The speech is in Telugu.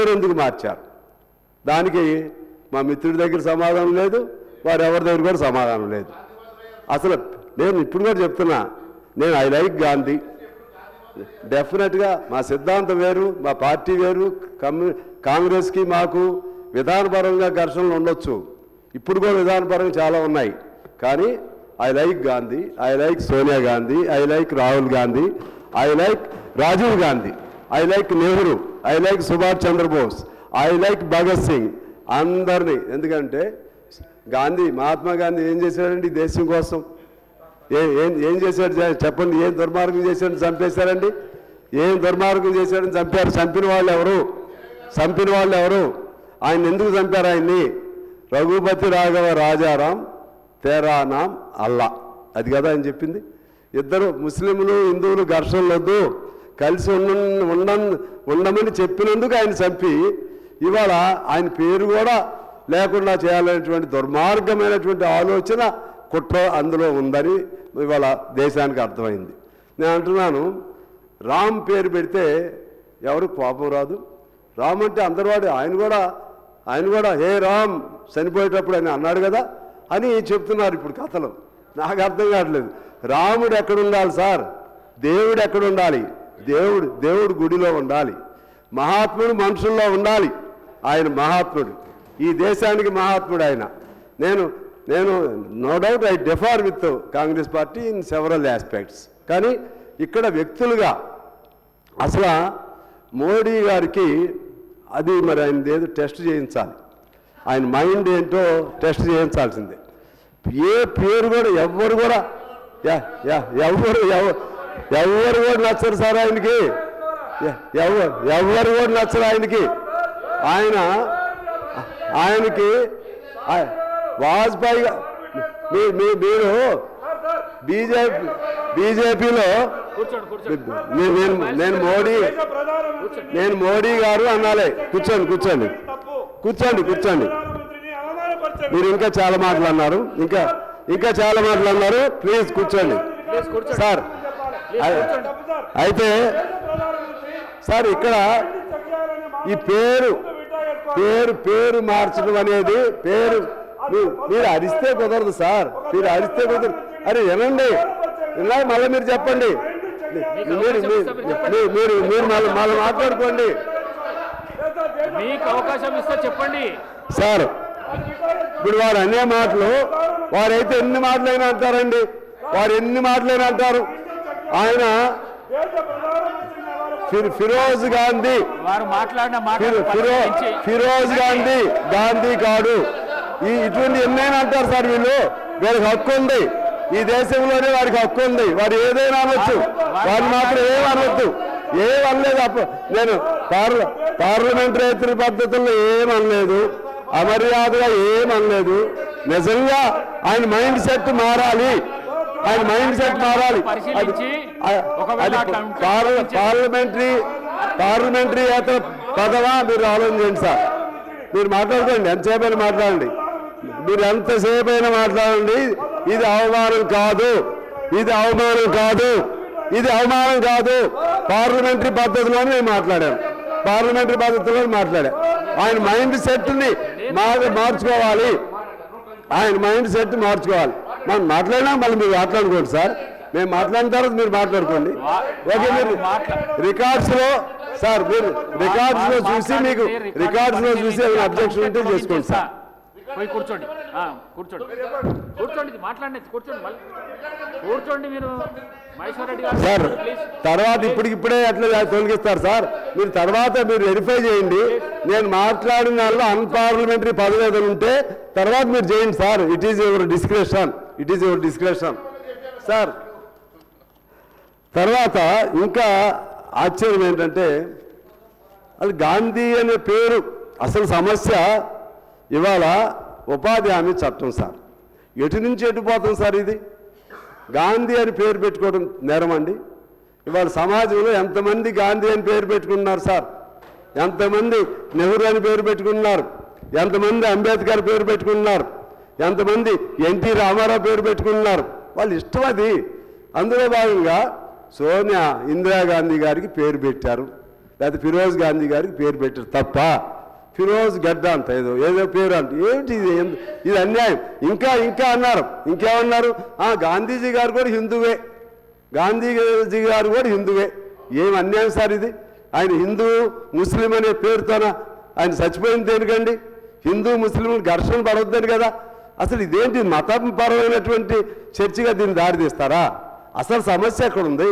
ఎందుకు మార్చారు? దానికి మా మిత్రుడి దగ్గర సమాధానం లేదు, వారు ఎవరి దగ్గర కూడా సమాధానం లేదు. అసలు నేను ఇప్పుడు కూడా చెప్తున్నా, నేను ఐ లైక్ గాంధీ. డెఫినెట్గా మా సిద్ధాంతం వేరు, మా పార్టీ వేరు. కాంగ్రెస్కి మాకు విధానపరంగా ఘర్షణలు ఉండొచ్చు, ఇప్పుడు కూడా విధానపరంగా చాలా ఉన్నాయి. కానీ I like Gandhi, I like Sonia Gandhi, I like Rahul Gandhi, I like Rajiv Gandhi, I like Nehru, I like Subhash Chandrabose, I like Bhagat Singh, అందరినీ. ఎందుకంటే మహాత్మా గాంధీ ఏం చేశాడండి దేశం కోసం? ఏం చేశాడు చెప్పండి? ఏం దుర్మార్గం చేశాడని చంపేశారండి? ఏం దుర్మార్గం చేశాడని చంపారు? చంపిన వాళ్ళు ఎవరు? ఆయన ఎందుకు చంపారు ఆయన్ని? రఘుపతి రాఘవ రాజారాం తేరా నామ్ అల్లా, అది కదా ఆయన చెప్పింది. ఇద్దరు ముస్లింలు హిందువులు ఘర్షణలు వద్దు, కలిసి ఉండమని చెప్పినందుకు ఆయన చంపి ఇవాళ ఆయన పేరు కూడా లేకుండా చేయాలనేటువంటి దుర్మార్గమైనటువంటి ఆలోచన, కుట్ర అందులో ఉందని ఇవాళ దేశానికి అర్థమైంది. నేను అంటున్నాను, రామ్ పేరు పెడితే ఎవరికి కోపం రాదు. రామ్ అంటే అందరివాడు, ఆయన కూడా హే రామ్ చనిపోయేటప్పుడు ఆయన అన్నాడు కదా అని చెప్తున్నారు ఇప్పుడు కథలు. నాకు అర్థం కావట్లేదు. రాముడు ఎక్కడుండాలి సార్? దేవుడు ఎక్కడుండాలి? దేవుడు గుడిలో ఉండాలి. మహాత్ముడు మనుషుల్లో ఉండాలి. ఆయన మహాత్ముడు, ఈ దేశానికి మహాత్ముడు ఆయన. నేను no doubt I differ with Congress party in several aspects. కానీ ఇక్కడ వ్యక్తులుగా అసలు మోడీ గారికి అది మరి ఆయన ఏదో టెస్ట్ చేయించాలి, ఆయన మైండ్ ఏంటో టెస్ట్ చేయించాల్సిందే. ఏ పేరు కూడా ఎవరు కూడా నచ్చరు సార్ ఆయనకి, ఎవరు కూడా నచ్చరు ఆయనకి. ఆయనకి వాజ్పేయి మీరు బీజేపీలో నేను మోడీ గారు అనాలే. కూర్చోండి. మీరు ఇంకా చాలా మాటలు అన్నారు, ఇంకా చాలా మాటలు అన్నారు. ప్లీజ్ కూర్చోండి సార్. అయితే సార్ ఇక్కడ ఈ పేరు మార్చడం అనేది మీరు అరిస్తే కుదరదు సార్, మీరు అరిస్తే కుదరదు. అరే వినండి, ఇలా మళ్ళీ మీరు చెప్పండి, మీరు మళ్ళీ మాట్లాడుకోండి. మీకు అవకాశం ఇస్తే చెప్పండి సార్. ఇప్పుడు వారు అనే మాటలు, వారైతే ఎన్ని మాటలైనా అంటారండి, అంటారు. ఆయన ఫిరోజ్ గాంధీ కాడు, ఇటువంటి ఎన్నైనా అంటారు సార్. వీళ్ళకి హక్కు ఉంది, ఈ దేశంలోనే వారికి హక్కు ఉంది. వారు ఏదైనా అనొచ్చు, వారు మాత్రం ఏమనొద్దు. ఏమనలేదు. నేను పార్లమెంటరీ పద్ధతుల్లో ఏమనలేదు, అమర్యాదగా ఏమనలేదు. నిజంగా ఆయన మైండ్ సెట్ మారాలి, పార్లమెంటరీ పదవా మీరు ఆలోచన చేయండి సార్. మీరు మాట్లాడుకోండి, ఎంతసేపైనా మాట్లాడండి, మీరు ఎంతసేపైనా మాట్లాడండి. ఇది అవమానం కాదు. పార్లమెంటరీ పద్ధతిలోనే నేను మాట్లాడాను, ఆయన మైండ్ సెట్ని మార్చుకోవాలి, మనం మాట్లాడినా మళ్ళీ మీరు మాట్లాడుకోండి సార్. మేము మాట్లాడిన తర్వాత మీరు మాట్లాడుకోండి. ఓకే, మీరు రికార్డ్స్లో సార్, మీరు రికార్డ్స్లో చూసి ఏమైనా అబ్జెక్షన్ ఉంటే చేసుకోండి సార్. కూర్చోండి మీరు సార్. తర్వాత ఇప్పుడే ఎట్లా తొలగిస్తారు సార్? మీరు తర్వాత వెరిఫై చేయండి. నేను మాట్లాడిన దానిలో అన్పార్లమెంటరీ పదవి ఏదైనా ఉంటే తర్వాత మీరు చేయండి sir. It is your description sir. తర్వాత ఇంకా ఆశ్చర్యం ఏంటంటే, అది గాంధీ అనే పేరు అసలు సమస్య. ఇవాళ ఉపాధి హామీ చట్టం సార్, ఎటు నుంచి ఎటుపోతుంది సార్? ఇది గాంధీ అని పేరు పెట్టుకోవడం నేరం అండి. ఇవాళ సమాజంలో ఎంతమంది గాంధీ అని పేరు పెట్టుకున్నారు సార్? ఎంతమంది నెహ్రూ అని పేరు పెట్టుకున్నారు? ఎంతమంది అంబేద్కర్ పేరు పెట్టుకున్నారు? ఎంతమంది ఎన్టీ రామారావు పేరు పెట్టుకున్నారు? వాళ్ళు ఇష్టం అది. అందులో భాగంగా సోనియా ఇందిరాగాంధీ గారికి పేరు పెట్టారు. లేకపోతే ఫిరోజ్ గాంధీ గారికి పేరు పెట్టారు తప్ప ఫిరోజ్ గడ్డ అంట ఏదో పేరు అంట ఏమిటి ఇది అన్యాయం. ఇంకా అన్నారు, ఇంకేమన్నారు, గాంధీజీ గారు కూడా హిందువే, గాంధీజీ గారు కూడా హిందువే. ఏం అన్యాయం సార్ ఇది? ఆయన హిందూ ముస్లిం అనే పేరుతోన ఆయన చచ్చిపోయింది దేనికండి? హిందూ ముస్లింలు ఘర్షణ పడవద్దని కదా. అసలు ఇదేంటి మతపరమైనటువంటి చర్చగా దీన్ని దారి తీస్తారా? అసలు సమస్య ఎక్కడ ఉంది?